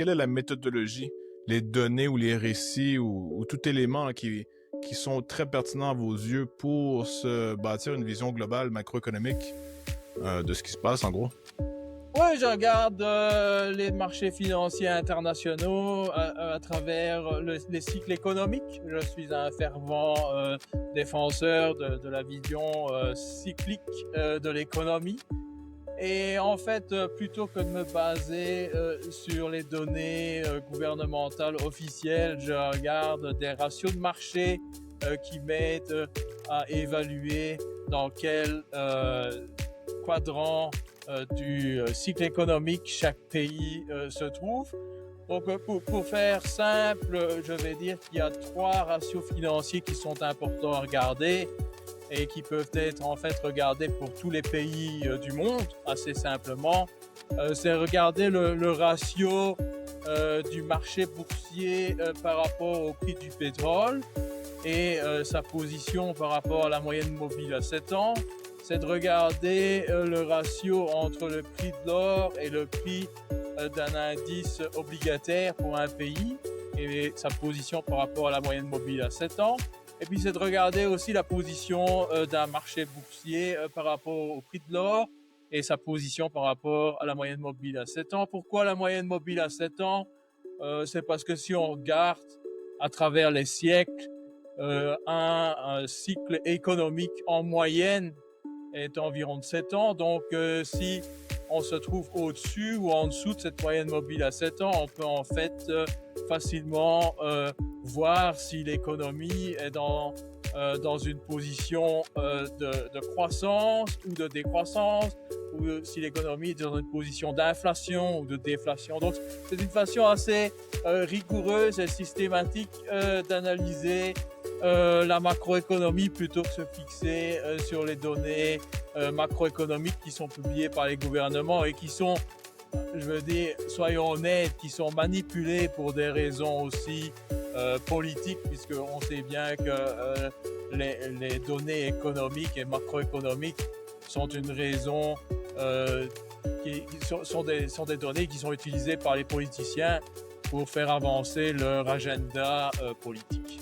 quelle est la méthodologie, les données ou les récits ou tout élément là, qui sont très pertinents à vos yeux pour se bâtir une vision globale macroéconomique de ce qui se passe en gros? Ouais, je regarde les marchés financiers internationaux à travers les cycles économiques. Je suis un fervent défenseur de la vision cyclique de l'économie. Et en fait, plutôt que de me baser sur les données gouvernementales officielles, je regarde des ratios de marché qui m'aident à évaluer dans quel quadrant du cycle économique chaque pays se trouve. Donc, pour faire simple, je vais dire qu'il y a trois ratios financiers qui sont importants à regarder et qui peuvent être en fait regardés pour tous les pays du monde, assez simplement. C'est regarder le ratio du marché boursier par rapport au prix du pétrole et sa position par rapport à la moyenne mobile à 7 ans. C'est de regarder le ratio entre le prix de l'or et le prix d'un indice obligataire pour un pays et sa position par rapport à la moyenne mobile à 7 ans. Et puis c'est de regarder aussi la position d'un marché boursier par rapport au prix de l'or et sa position par rapport à la moyenne mobile à 7 ans. Pourquoi la moyenne mobile à 7 ans? C'est parce que si on regarde à travers les siècles, un cycle économique en moyenne est environ de 7 ans. Donc, si on se trouve au-dessus ou en dessous de cette moyenne mobile à 7 ans, on peut en fait facilement voir si l'économie est dans une position de croissance ou de décroissance, ou si l'économie est dans une position d'inflation ou de déflation. Donc, c'est une façon assez rigoureuse et systématique d'analyser la macroéconomie plutôt que se fixer sur les données macroéconomiques qui sont publiées par les gouvernements et qui sont, je veux dire, soyons honnêtes, qui sont manipulées pour des raisons aussi politiques, puisqu'on sait bien que les données économiques et macroéconomiques sont une raison sont des données qui sont utilisées par les politiciens pour faire avancer leur agenda politique.